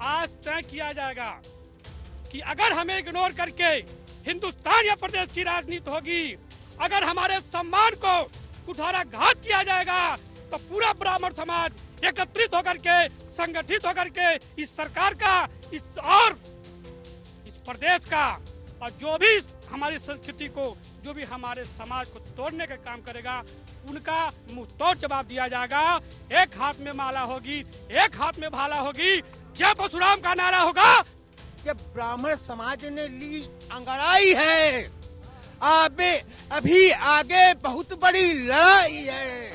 आज तय किया जाएगा कि अगर हमें इग्नोर करके हिंदुस्तान या प्रदेश की राजनीति होगी, अगर हमारे सम्मान को कुठाराघात किया जाएगा, तो पूरा ब्राह्मण समाज एकत्रित होकर के, संगठित होकर के इस सरकार का, इस प्रदेश का, और जो भी हमारी संस्कृति को, जो भी हमारे समाज को तोड़ने का काम करेगा, उनका मुंह तोड़ जवाब दिया जाएगा। एक हाथ में माला होगी, एक हाथ में भाला होगी, जय परशुराम का नारा होगा। कि ब्राह्मण समाज ने ली अंगड़ाई है, अभी आगे बहुत बड़ी लड़ाई है।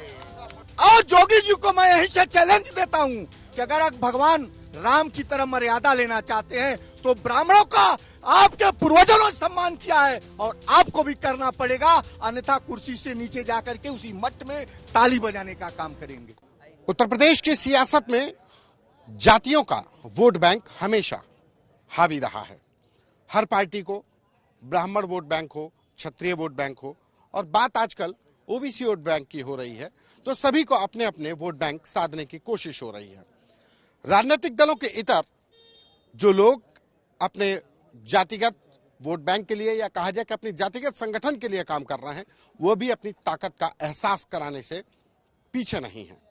और जोगी जी को मैं यहीं से चैलेंज देता हूँ कि अगर आप भगवान राम की तरह मर्यादा लेना चाहते हैं तो ब्राह्मणों का आपके पूर्वजों ने सम्मान किया है और आपको भी करना पड़ेगा, अन्यथा कुर्सी से नीचे जाकर के उसी मठ में ताली बजाने का काम करेंगे। उत्तर प्रदेश की सियासत में जातियों का वोट बैंक हमेशा हावी रहा है। हर पार्टी को ब्राह्मण वोट बैंक हो, क्षत्रिय वोट बैंक हो, और बात आजकल ओबीसी वोट बैंक की हो रही है, तो सभी को अपने अपने वोट बैंक साधने की कोशिश हो रही है। राजनीतिक दलों के इतर जो लोग अपने जातिगत वोट बैंक के लिए, या कहा जाए कि अपनी जातिगत संगठन के लिए काम कर रहे हैं, वो भी अपनी ताकत का एहसास कराने से पीछे नहीं है।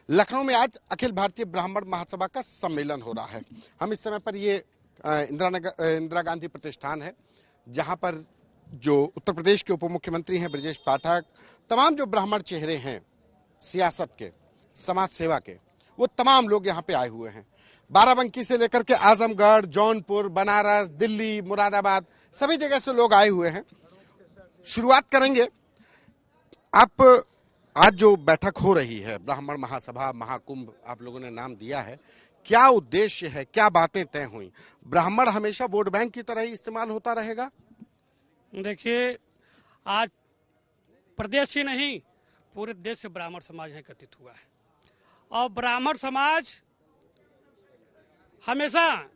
लखनऊ में आज अखिल भारतीय ब्राह्मण महासभा का सम्मेलन हो रहा है। हम इस समय पर ये इंदिरा गांधी प्रतिष्ठान है, जहां पर जो उत्तर प्रदेश के उप मुख्यमंत्री हैं ब्रजेश पाठक, तमाम जो ब्राह्मण चेहरे हैं सियासत के, समाज सेवा के, वो तमाम लोग यहाँ पे आए हुए हैं। बाराबंकी से लेकर के आजमगढ़, जौनपुर, बनारस, दिल्ली, मुरादाबाद, सभी जगह से लोग आए हुए हैं। शुरुआत करेंगे, आप आज जो बैठक हो रही है, ब्राह्मण महासभा, महाकुंभ आप लोगों ने नाम दिया है, क्या उद्देश्य है, क्या बातें तय हुई? ब्राह्मण हमेशा वोट बैंक की तरह ही इस्तेमाल होता रहेगा? देखिए, आज प्रदेश ही नहीं, पूरे देश से ब्राह्मण समाज यहाँ एकत्रित हुआ है, और ब्राह्मण समाज हमेशा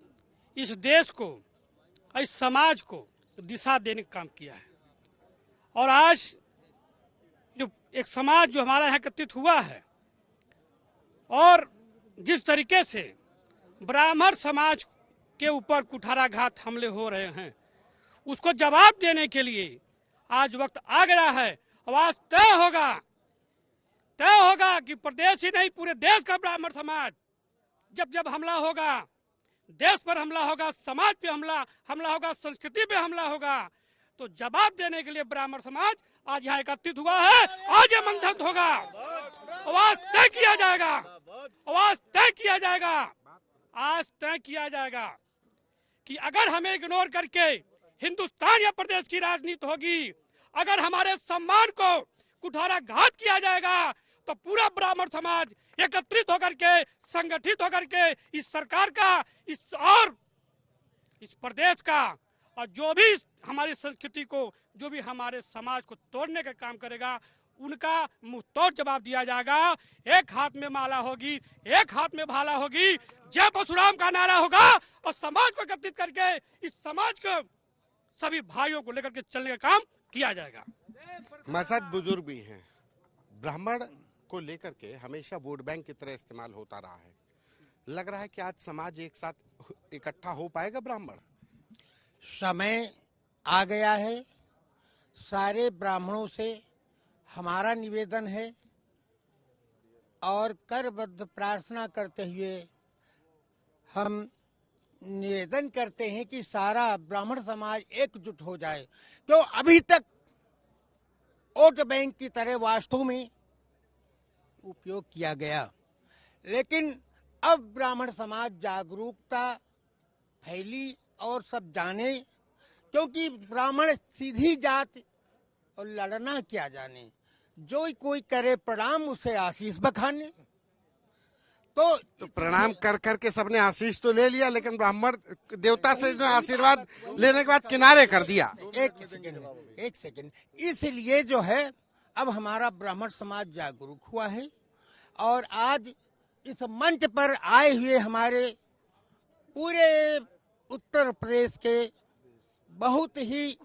इस देश को, इस समाज को दिशा देने का काम किया है। और आज जो एक समाज जो हमारा यहाँ एकत्रित हुआ है, और जिस तरीके से ब्राह्मण समाज के ऊपर कुठाराघात हमले हो रहे हैं, उसको जवाब देने के लिए आज वक्त आ गया है। और आज तय होगा कि प्रदेश ही नहीं, पूरे देश का ब्राह्मण समाज, जब हमला होगा, देश पर हमला होगा, समाज पे हमला होगा, संस्कृति पे हमला होगा, तो जवाब देने के लिए ब्राह्मण समाज आज यहाँ एकत्रित हुआ है। आज ये मंथन होगा, आवाज तय किया जाएगा, आवाज तय किया जाएगा। आज तय किया जाएगा कि अगर हमें इग्नोर करके हिंदुस्तान या प्रदेश की राजनीति होगी, अगर हमारे सम्मान को कुठाराघात किया जाएगा, तो पूरा ब्राह्मण समाज एकत्रित होकर के, संगठित होकर के इस सरकार का, इस प्रदेश का, और जो भी हमारी संस्कृति को, जो भी हमारे समाज को तोड़ने का काम करेगा, उनका मुंह तोड़ जवाब दिया जाएगा। एक हाथ में माला होगी, एक हाथ में भाला होगी, जय परशुराम का नारा होगा, और समाज को एकत्रित करके इस समाज को, सभी भाइयों को लेकर के चलने का काम किया जाएगा। हमारे साथ बुजुर्ग भी हैं। ब्राह्मण को लेकर के हमेशा वोट बैंक की तरह इस्तेमाल होता रहा है। लग रहा है कि आज समाज एक साथ इकट्ठा हो पाएगा ब्राह्मण? समय आ गया है। सारे ब्राह्मणों से हमारा निवेदन है और करबद्ध प्रार्थना करते हुए हम निवेदन करते हैं कि सारा ब्राह्मण समाज एकजुट हो जाए। तो अभी तक वोट बैंक की तरह वास्तव में उपयोग किया गया, लेकिन अब ब्राह्मण समाज जागरूकता फैली और सब जाने, क्योंकि ब्राह्मण सीधी जात और लड़ना क्या जाने, जो कोई करे प्रणाम उसे आशीष बखाने। तो प्रणाम कर करके सबने आशीष तो ले लिया, लेकिन ब्राह्मण देवता से आशीर्वाद लेने के बाद किनारे कर दिया। एक सेकंड, इसलिए जो है अब हमारा ब्राह्मण समाज जागरूक हुआ है, और आज इस मंच पर आए हुए हमारे पूरे उत्तर प्रदेश के बहुत ही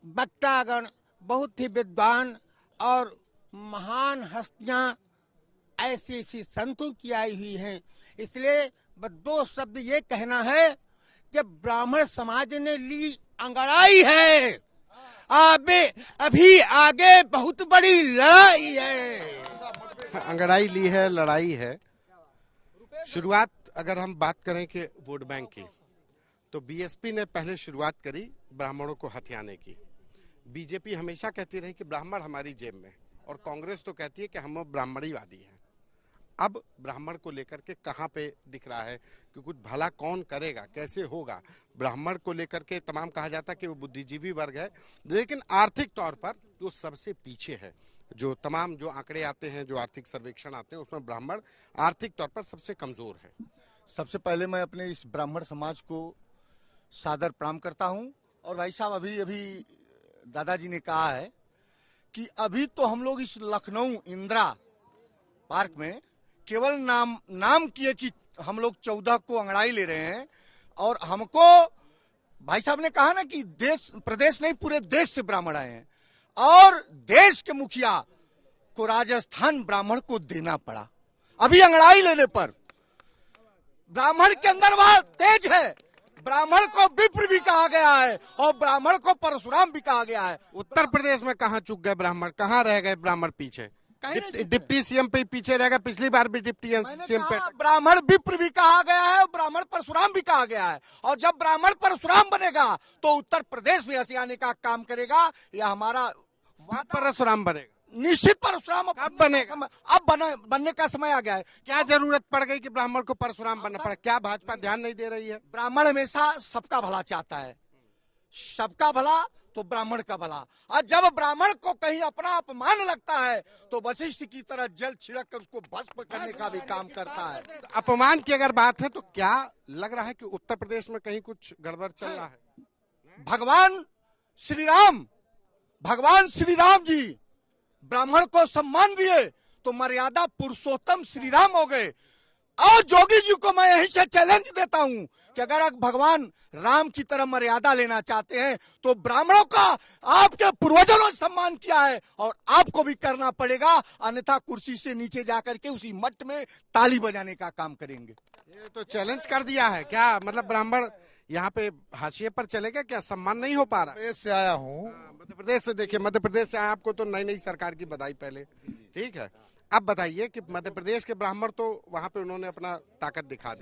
वक्तागण, बहुत ही विद्वान और महान हस्तियां ऐसी संतों की आई हुई हैं। इसलिए बस दो शब्द ये कहना है कि ब्राह्मण समाज ने ली अंगड़ाई है, अभी आगे बहुत बड़ी लड़ाई है। अंगड़ाई ली है, लड़ाई है। शुरुआत अगर हम बात करें कि वोट बैंक की, तो बीएसपी ने पहले शुरुआत करी ब्राह्मणों को हथियाने की। बीजेपी हमेशा कहती रही कि ब्राह्मण हमारी जेब में, और कांग्रेस तो कहती है कि हम ब्राह्मणीवादी हैं। अब ब्राह्मण को लेकर के कहाँ पे दिख रहा है कि कुछ भला कौन करेगा, कैसे होगा? ब्राह्मण को लेकर के तमाम कहा जाता है कि वो बुद्धिजीवी वर्ग है, लेकिन आर्थिक तौर पर वो सबसे पीछे है। जो तमाम जो आंकड़े आते हैं, जो आर्थिक सर्वेक्षण आते हैं, उसमें ब्राह्मण आर्थिक तौर पर सबसे कमजोर है। सबसे पहले मैं अपने इस ब्राह्मण समाज को सादर प्रणाम करता हूं। और भाई साहब, अभी दादाजी ने कहा है कि अभी तो हम लोग इस लखनऊ इंदिरा पार्क में केवल नाम किए कि हम लोग 14 को अंगड़ाई ले रहे हैं, और हमको भाई साहब ने कहा ना कि देश प्रदेश नहीं पूरे देश से ब्राह्मण आए हैं, और देश के मुखिया को राजस्थान ब्राह्मण को देना पड़ा। अभी अंगड़ाई लेने पर ब्राह्मण के अंदर वह तेज है। ब्राह्मण को विप्र भी कहा गया है और ब्राह्मण को परशुराम भी कहा गया है। उत्तर प्रदेश में कहाँ चूक गए ब्राह्मण, कहाँ रह गए ब्राह्मण पीछे? डिप्टी सीएम पे पीछे रहेगा, पिछली बार भी डिप्टी सीएम पे। ब्राह्मण विप्र भी कहा गया है और ब्राह्मण परशुराम भी कहा गया है, और जब ब्राह्मण परशुराम बनेगा तो उत्तर प्रदेश भी ऐसे आने का काम करेगा। यह हमारा परशुराम बनेगा, निश्चित परशुराम कब बनेगा? अब बनने का समय आ गया है। क्या जरूरत पड़ गई कि ब्राह्मण को परशुराम बनना पड़ा? क्या भाजपा ध्यान नहीं दे रही है? ब्राह्मण हमेशा सबका भला चाहता है, सबका भला तो ब्राह्मण का भला। और जब ब्राह्मण को कहीं अपना अपमान लगता है तो वशिष्ठ की तरह जल छिड़क कर उसको भस्म करने का भी काम करता है। अपमान की अगर बात है तो क्या लग रहा है कि उत्तर प्रदेश में कहीं कुछ गड़बड़ चल रहा है? भगवान श्री राम जी ब्राह्मण को सम्मान दिए तो मर्यादा पुरुषोत्तम श्री राम हो गए। और जोगी जी को मैं यहीं से चैलेंज देता हूं कि अगर भगवान राम की तरह मर्यादा लेना चाहते हैं तो ब्राह्मणों का आपके पूर्वजों ने सम्मान किया है और आपको भी करना पड़ेगा, अन्यथा कुर्सी से नीचे जाकर के उसी मठ में ताली बजाने का काम करेंगे। ये तो चैलेंज कर दिया है क्या? मतलब ब्राह्मण यहाँ पे हाशिए पर चलेगा क्या? सम्मान नहीं हो पा रहा? प्रदेश से आया हूँ, मध्य प्रदेश से। देखिए, मध्य प्रदेश से आए, आपको तो नई सरकार की बधाई पहले, ठीक है। अब बताइए कि मध्य प्रदेश के ब्राह्मण तो वहाँ पे उन्होंने अपना ताकत दिखा दी,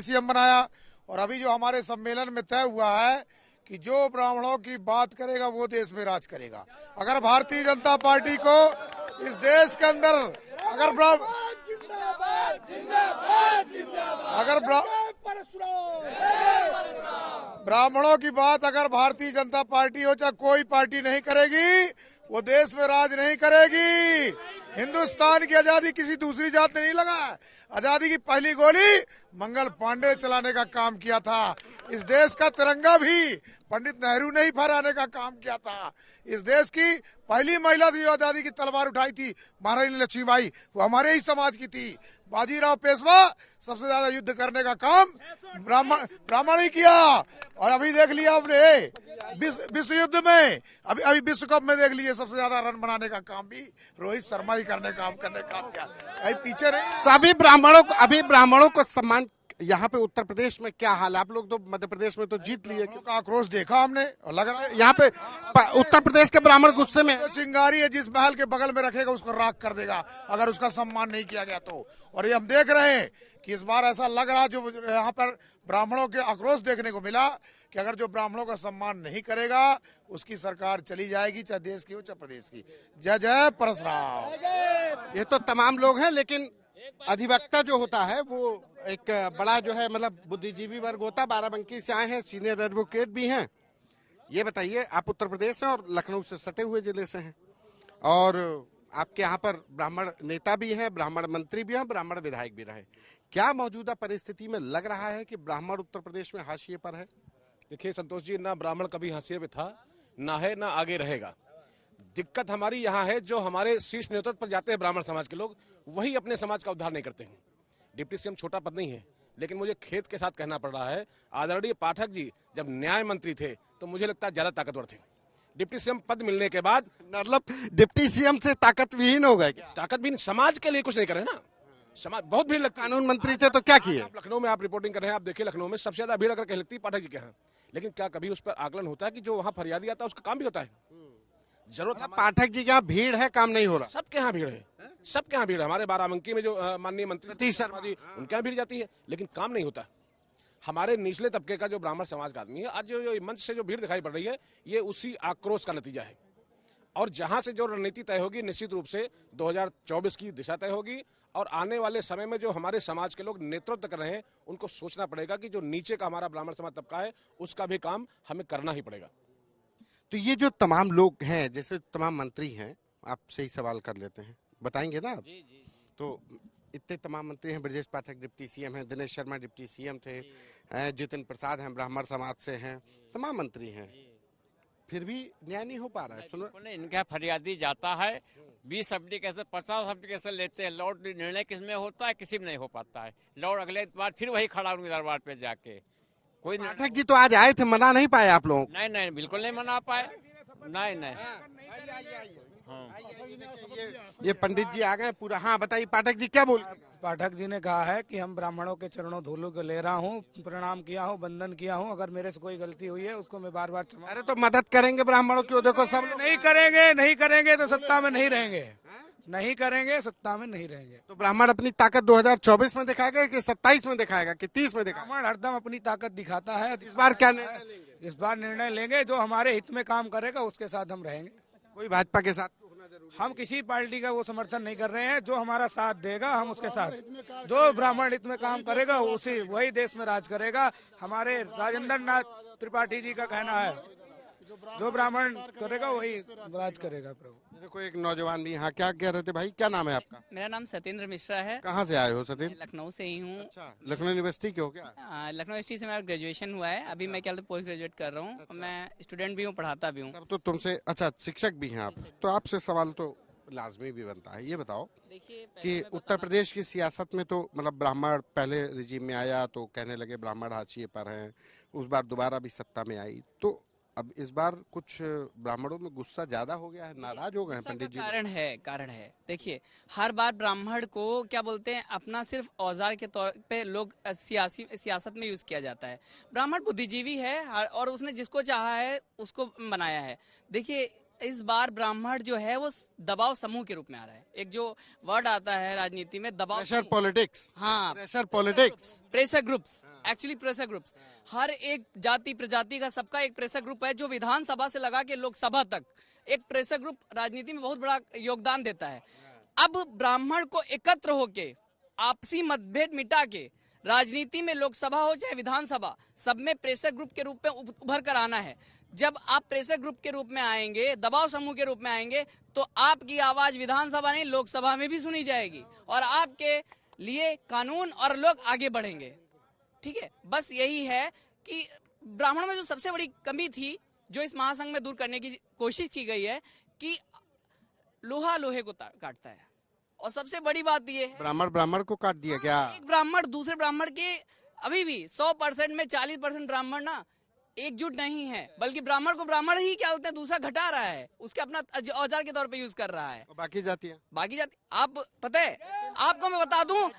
सीएम बनाया, और अभी जो हमारे सम्मेलन में तय हुआ है कि जो ब्राह्मणों की बात करेगा वो देश में राज करेगा। अगर भारतीय जनता पार्टी को इस देश के अंदर अगर ब्राह्मणों की बात अगर भारतीय जनता पार्टी हो चाहे कोई पार्टी नहीं करेगी, वो देश में राज नहीं करेगी। हिंदुस्तान की आजादी किसी दूसरी जात ने नहीं लगाया। आजादी की पहली गोली मंगल पांडे चलाने का काम किया था। इस देश का तिरंगा भी पंडित नेहरू ने ही फहराने का काम किया था। इस देश की पहली महिला जो आजादी की तलवार उठाई थी, महारानी लक्ष्मीबाई, वो हमारे ही समाज की थी। बाजीराव पेशवा सबसे ज्यादा युद्ध करने का काम ब्राह्मण ही किया। और अभी देख लिया आपने विश्व युद्ध में, अभी विश्व कप में देख लिए सबसे ज्यादा रन बनाने का काम भी रोहित शर्मा ही करने काम किया। अभी पीछे नहीं। तो अभी ब्राह्मणों को सम्मान यहाँ पे उत्तर प्रदेश में क्या हाल है? आप लोग तो मध्य प्रदेश में तो जीत लिए, का आक्रोश देखा हमने और लग रहा है यहाँ पे उत्तर प्रदेश के ब्राह्मण गुस्से में। तो चिंगारी है, जिस महल के बगल में रखेगा उसको राख कर देगा अगर उसका सम्मान नहीं किया गया तो। और ये हम देख रहे हैं कि इस बार ऐसा लग रहा, जो यहाँ पर ब्राह्मणों के आक्रोश देखने को मिला कि अगर जो ब्राह्मणों का सम्मान नहीं करेगा उसकी सरकार चली जाएगी, चाहे देश की हो चाहे प्रदेश की। जय जय परशुराम। ये तो तमाम लोग हैं, लेकिन अधिवक्ता जो होता है वो एक बड़ा जो है मतलब बुद्धिजीवी वर्ग होता है। बाराबंकी से आए हैं, सीनियर एडवोकेट भी हैं। ये बताइए, आप उत्तर प्रदेश से और लखनऊ से सटे हुए जिले से हैं, और आपके यहाँ पर ब्राह्मण नेता भी हैं, ब्राह्मण मंत्री भी हैं, ब्राह्मण विधायक भी रहे। क्या मौजूदा परिस्थिति में लग रहा है कि ब्राह्मण उत्तर प्रदेश में हाशिए पर है? देखिए संतोष जी, ना ब्राह्मण कभी हाशिए पे था, ना है, ना आगे रहेगा। दिक्कत हमारी यहाँ है, जो हमारे शीर्ष नेतृत्व पर जाते हैं ब्राह्मण समाज के लोग, वही अपने समाज का उद्धार नहीं करते हैं। डिप्टी सीएम छोटा पद नहीं है, लेकिन मुझे खेद के साथ कहना पड़ रहा है, आदरणीय पाठक जी जब न्याय मंत्री थे तो मुझे लगता है ज्यादा ताकतवर थे। डिप्टी सीएम पद मिलने के बाद मतलब डिप्टी सीएम से ताकत विहीन हो गए क्या? ताकत भी समाज के लिए कुछ नहीं करे ना। समाज बहुत भीड़ लगती है। कानून मंत्री थे तो क्या किए? आप लखनऊ में आप रिपोर्टिंग कर रहे हैं, आप देखिए लखनऊ में सबसे ज्यादा भीड़ अगर कहीं लगती है पाठक जी के यहाँ, लेकिन क्या कभी उस पर आकलन होता है कि जो वहाँ फरियादी आता है उसका काम भी होता है? जरूरत मतलब पाठक जी के यहाँ भीड़ है, काम नहीं हो रहा। सबके यहाँ भीड़ है, सबके यहाँ भीड़ है। हमारे बाराबंकी में जो माननीय मंत्री सतीश शर्मा जी, उनके यहाँ भीड़ जाती है, लेकिन काम नहीं होता। हमारे निचले तबके का जो ब्राह्मण समाज का आदमी है, आज जो मंच से जो भीड़ दिखाई पड़ रही है, ये उसी आक्रोश का नतीजा है। और जहां से जो रणनीति तय होगी, निश्चित रूप से 2024 की दिशा तय होगी। और आने वाले समय में जो हमारे समाज के लोग नेतृत्व कर रहे हैं, उनको सोचना पड़ेगा कि जो नीचे का हमारा ब्राह्मण समाज तबका है, उसका भी काम हमें करना ही पड़ेगा। तो ये जो तमाम लोग हैं, जैसे तमाम मंत्री हैं, आपसे ही सवाल कर लेते हैं, बताएंगे ना आप? तो इतने तमाम मंत्री हैं, ब्रजेश पाठक डिप्टी सीएम हैं, दिनेश शर्मा डिप्टी सीएम थे, जितिन प्रसाद हैं, ब्राह्मण समाज से हैं, तमाम मंत्री हैं, फिर भी न्याय नहीं हो पा रहा है। सुनो, इनका फरियादी जाता है 20 एप्लीकेशन 50 एप्लीकेशन लेते हैं, लौट निर्णय किसमें होता है? किसी में नहीं हो पाता है। लौट अगले बार फिर वही खड़ा उनके दरबार पे जाके कोई पाठक जी तो आज आए थे, मना नहीं पाए आप लोगों को? नहीं नहीं, बिल्कुल नहीं मना पाए। नहीं नहीं, ये पंडित जी आ गए पूरा। हाँ बताइए पाठक जी क्या बोल? पाठक जी ने कहा है कि हम ब्राह्मणों के चरणों धूलों को ले रहा हूँ, प्रणाम किया हूँ, वंदन किया हूँ, अगर मेरे से कोई गलती हुई है उसको मैं बार बार क्षमा। अरे तो मदद करेंगे ब्राह्मणों की, देखो सब लोग नहीं करेंगे तो सत्ता में नहीं रहेंगे, नहीं करेंगे सत्ता में नहीं रहेंगे। तो ब्राह्मण अपनी ताकत 2024 में दिखाएगा कि 27 में दिखाएगा कि 30 में दिखाएगा? ब्राह्मण हरदम अपनी ताकत दिखाता है। इस बार क्या निर्णय लेंगे? इस बार निर्णय लेंगे, जो हमारे हित में काम करेगा उसके साथ हम रहेंगे। कोई भाजपा के साथ होना जरूरी? हम किसी पार्टी का वो समर्थन नहीं कर रहे हैं, जो हमारा साथ देगा हम उसके साथ, जो ब्राह्मण हित में काम करेगा उसी वही देश में राज करेगा। हमारे राजेंद्र नाथ त्रिपाठी जी का कहना है, जो ब्राह्मण करेगा वही राज करेगा। प्रभु देखो एक नौजवान भी यहाँ, क्या कह रहे थे भाई, क्या नाम है आपका? मेरा नाम सत्येंद्र मिश्रा है। कहाँ से आए हो सतीश? लखनऊ से ही हूँ। अच्छा, लखनऊ यूनिवर्सिटी के हो क्या? लखनऊ यूनिवर्सिटी से मेरा ग्रेजुएशन हुआ है, अभी मैं क्या पोस्ट ग्रेजुएट कर रहा हूँ। मैं स्टूडेंट भी हूँ, पढ़ाता भी हूँ। तब तो तुमसे, अच्छा शिक्षक भी हैं आप, तो आपसे सवाल तो लाजमी भी बनता है। ये बताओ कि उत्तर प्रदेश की सियासत में तो मतलब ब्राह्मण पहले रिजीम में आया तो कहने लगे ब्राह्मण हाशिए पर हैं, उस बार दोबारा भी सत्ता में आई, तो अब इस बार कुछ ब्राह्मणों में गुस्सा ज्यादा हो गया है, नाराज हो गए हैं पंडित जी? कारण है देखिए, हर बार ब्राह्मण को क्या बोलते हैं, अपना सिर्फ औजार के तौर पे लोग सियासत में यूज किया जाता है। ब्राह्मण बुद्धिजीवी है और उसने जिसको चाहा है उसको बनाया है। देखिए इस बार ब्राह्मण जो है वो दबाव समूह के रूप में आ रहा है। एक जो वर्ड आता है राजनीति में, दबाव, प्रेशर पॉलिटिक्स। हाँ, pressure politics, pressure groups, actually pressure groups. हर एक जाति प्रजाति का सबका एक प्रेशर ग्रुप है, जो विधानसभा से लगा के लोकसभा तक एक प्रेशर ग्रुप राजनीति में बहुत बड़ा योगदान देता है। अब ब्राह्मण को एकत्र होके आपसी मतभेद मिटा के राजनीति में, लोकसभा हो चाहे विधानसभा, सब में प्रेशर ग्रुप के रूप में उभर कर आना है। जब आप प्रेशर ग्रुप के रूप में आएंगे, दबाव समूह के रूप में आएंगे, तो आपकी आवाज विधानसभा नहीं लोकसभा में भी सुनी जाएगी और आपके लिए कानून और लोग आगे बढ़ेंगे। ठीक है, बस यही है कि ब्राह्मणों में जो सबसे बड़ी कमी थी, जो इस महासंघ में दूर करने की कोशिश की गई है, कि लोहा लोहे को काटता है। और सबसे बड़ी बात ये है, ब्राह्मण को काट दिया क्या? एक ब्राह्मण दूसरे ब्राह्मण के, अभी भी 100% में 40% ब्राह्मण ना एकजुट नहीं है, बल्कि ब्राह्मण को ब्राह्मण ही क्या बोलते हैं, दूसरा घटा रहा है, उसके अपना औजार के तौर पे यूज कर रहा है। बाकी जाति आप पता है, आपको मैं बता दूं,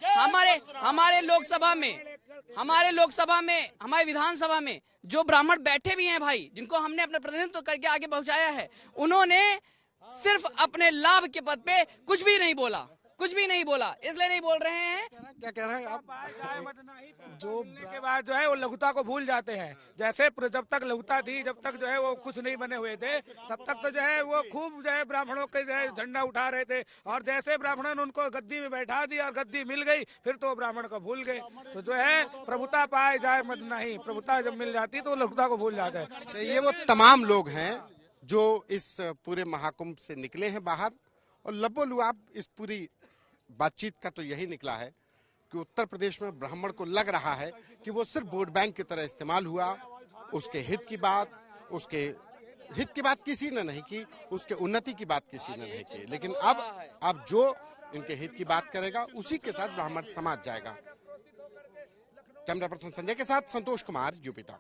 हमारे लोकसभा में, हमारे विधानसभा में जो ब्राह्मण बैठे भी हैं भाई, जिनको हमने अपने प्रतिनिधित्व करके आगे पहुंचाया है, उन्होंने सिर्फ अपने लाभ के पद पे कुछ भी नहीं बोला, इसलिए नहीं बोल रहे हैं। क्या कह रहे हैं आप? जो के बाद जो है वो लघुता को भूल जाते हैं। जैसे जब तक लघुता थी, जब तक जो है वो कुछ नहीं बने हुए थे, तब तक तो जो है वो खूब जो है ब्राह्मणों के जो है झंडा उठा रहे थे, और जैसे ब्राह्मणों ने उनको गद्दी में बैठा दिया और गद्दी मिल गई, फिर तो ब्राह्मण को भूल गए। तो जो है प्रभुता पाए जाए मत नहीं, प्रभुता जब मिल जाती तो लघुता को भूल जाता है। तो ये वो तमाम लोग हैं जो इस पूरे महाकुंभ से निकले हैं बाहर, और लबोलुआब इस पूरी बातचीत का तो यही निकला है कि उत्तर प्रदेश में ब्राह्मण को लग रहा है कि वो सिर्फ वोट बैंक की तरह इस्तेमाल हुआ। उसके हित की बात किसी ने नहीं की, उसके उन्नति की बात किसी ने नहीं की, लेकिन अब जो इनके हित की बात करेगा उसी के साथ ब्राह्मण समाज जाएगा। कैमरा पर्सन संजय के साथ संतोष कुमार, यूपी तक।